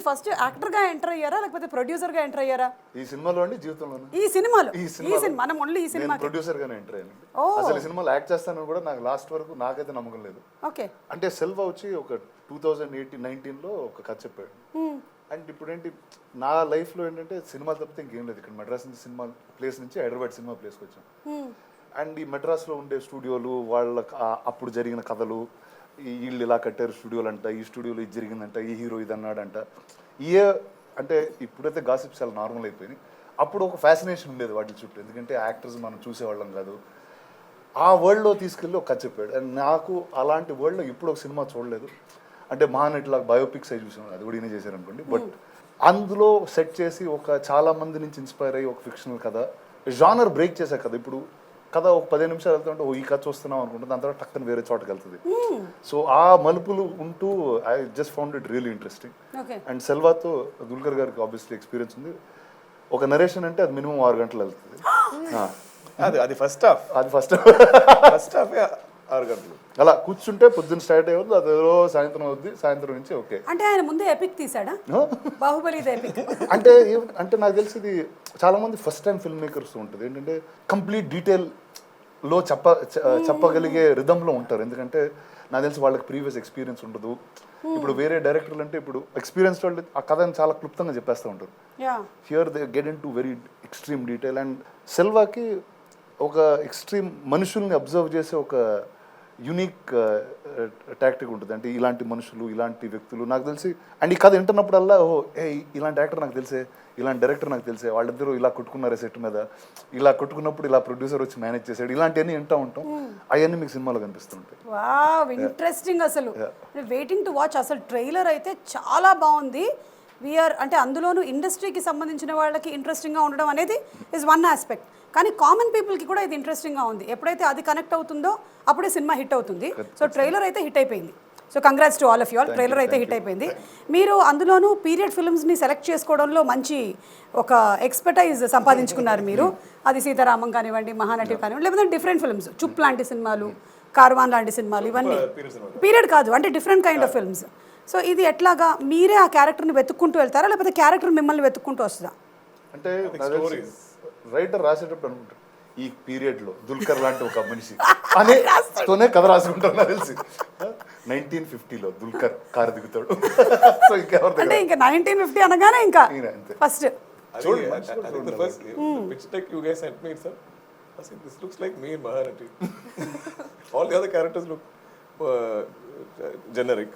మీరు first actor గా enter అయ్యారా లేకపోతే ప్రొడ్యూసర్ గా ఎంటర్ అయ్యారా? ఈ సినిమాలో అండి, జీవితంలో ఈ సినిమా మనం ఓన్లీ ఈ సినిమా ప్రొడ్యూసర్ గానే ఎంటర్ అయ్యాను. అసలు ఈ సినిమాలో యాక్ట్ చేస్తానని కూడా నాకు లాస్ట్ వరకు నాకైతే నమ్మకం లేదు. ఓకే. అంటే సెల్వా వచ్చి ఒక 2018-19లో ఒక కథ చెప్పాడు. అండ్ ఇప్పుడు ఏంటి నా లైఫ్లో ఏంటంటే సినిమా తప్పితే ఇంకేం లేదు. ఇక్కడ మెడ్రాస్ నుంచి సినిమా ప్లేస్ నుంచి హైదరాబాద్ సినిమా ప్లేస్కి వచ్చాం. అండ్ ఈ మెడ్రాస్లో ఉండే స్టూడియోలు, వాళ్ళ అప్పుడు జరిగిన కథలు, వీళ్ళు ఇలా కట్టారు స్టూడియోలు అంట, ఈ స్టూడియోలో ఇది జరిగిందంట, ఈ హీరో ఇది అన్నాడంట. అంటే ఇప్పుడైతే గాసిప్స్ చాలా నార్మల్ అయిపోయినాయి. అప్పుడు ఒక ఫ్యాసినేషన్ ఉండేది వాటి చుట్టూ, ఎందుకంటే యాక్టర్స్ మనం చూసేవాళ్ళం కాదు. ఆ వరల్డ్లో తీసుకెళ్ళి ఒక కథ చెప్పాడు. అండ్ నాకు అలాంటి వరల్డ్లో ఇప్పుడు ఒక సినిమా చూడలేదు. అంటే మహానటిలా బయోపిక్స్ అయి చూసాను, అది కూడా ఈయన చేశారు అనుకోండి. బట్ అందులో సెట్ చేసి ఒక చాలా మంది నుంచి ఇన్స్పైర్ అయ్యి ఒక ఫిక్షనల్ కథ, జానర్ బ్రేక్ చేసే కథ. ఇప్పుడు కథ ఒక 15 నిమిషాలు వెళ్తుంటే ఈ కథ చూస్తున్నాం అనుకుంటే దాని తర్వాత టక్కన వేరే చోటకి వెళ్తుంది. సో ఆ మలుపులు ఉంటూ I just found it really interesting. And సెల్వాతో దుల్కర్ గారికి ఆబ్వియస్లీ ఎక్స్పీరియన్స్ ఉంది. ఒక నరేషన్ అంటే అది మినిమం 6 గంటలు వెళ్తుంది. అది ఫస్ట్ హాఫ్ 6 గంటలు అలా కూర్చుంటే పొద్దున్న స్టార్ట్ అయ్యేది, అది సాయంత్రం అవుద్ది, సాయంత్రం నుంచి ఓకే. అంటే ఆయన ముందే ఎపిక్ తీసాడా? బాహుబలి ఎపిక్ అంటే నాకు తెలిసి ఇది చాలా మంది ఫస్ట్ టైం ఫిల్మ్ మేకర్స్ ఉంటుంది ఏంటంటే కంప్లీట్ డీటెయిల్ లో చెప్పగలిగే రిధంలో ఉంటారు. ఎందుకంటే నాకు తెలిసి వాళ్ళకి ప్రీవియస్ ఎక్స్పీరియన్స్ ఉండదు. ఇప్పుడు వేరే డైరెక్టర్లు అంటే ఇప్పుడు ఎక్స్పీరియన్స్ వాళ్ళు ఆ కథని చాలా క్లుప్తంగా చెప్పేస్తూ ఉంటారు. Here they get in to very extreme detail. And సెల్వాకి ఒక ఎక్స్ట్రీమ్ మనుషుల్ని అబ్జర్వ్ చేసే ఒక యూనిక్ టాక్టిక్ ఉంటుంది. అంటే ఇలాంటి మనుషులు, ఇలాంటి వ్యక్తులు నాకు తెలిసి. అండ్ ఈ కథ వింటున్నప్పుడల్లా ఇలాంటి యాక్టర్ నాకు తెలిసే, ఇలాంటి డైరెక్టర్ నాకు తెలిసే, వాళ్ళిద్దరూ ఇలా కొట్టుకున్నారు సెట్ మీద, ఇలా కొట్టుకున్నప్పుడు ఇలా ప్రొడ్యూసర్ వచ్చి మేనేజ్ చేశాడు, ఇలాంటివన్నీ వింటూ ఉంటాం. అవన్నీ మీకు సినిమాలో కనిపిస్తుంటాయి. Wow, interesting. అసలు వెయిటింగ్ టు వాచ్. అసలు ట్రైలర్ అయితే చాలా బాగుంది. అంటే అందులోనూ ఇండస్ట్రీకి సంబంధించిన వాళ్ళకి ఇంట్రెస్టింగ్గా ఉండడం అనేది ఇస్ వన్ ఆస్పెక్ట్. కానీ కామన్ పీపుల్కి కూడా ఇది ఇంట్రెస్టింగ్గా ఉంది. ఎప్పుడైతే అది కనెక్ట్ అవుతుందో అప్పుడే సినిమా హిట్ అవుతుంది. సో ట్రైలర్ అయితే హిట్ అయిపోయింది. So congrats to all of you all. Trailer అయితే హిట్ అయిపోయింది. మీరు అందులోనూ పీరియడ్ ఫిల్మ్స్ని సెలెక్ట్ చేసుకోవడంలో మంచి ఒక ఎక్స్పర్టైజ్ సంపాదించుకున్నారు మీరు. అది సీతారామం కానివ్వండి, మహానటి కానివ్వండి, లేకపోతే డిఫరెంట్ ఫిల్మ్స్, చుప్ లాంటి సినిమాలు, కార్వాన్ లాంటి సినిమాలు, ఇవన్నీ పీరియడ్ కాదు, అంటే different kind of films. So ఇది ఎట్లాగా మీరే ఆ క్యారెక్టర్ని వెతుక్కుంటూ వెళ్తారా లేకపోతే క్యారెక్టర్ మిమ్మల్ని వెతుక్కుంటూ వస్తుందా? అంటే రైటర్ రాసేటప్పుడు అనుకుంటారు ఈ పీరియడ్ లో దుల్కర్ లాంటి ఒక మనిషి అనేతోనే కథ రాసుకుంటారు. నాకు తెలిసి 1950లో దుల్కర్ కారు దిగుతాడు. సో అంటే ఇంకా 1950 అనగానే ఇంకా first this looks like me in Mahanati. All the other characters look generic.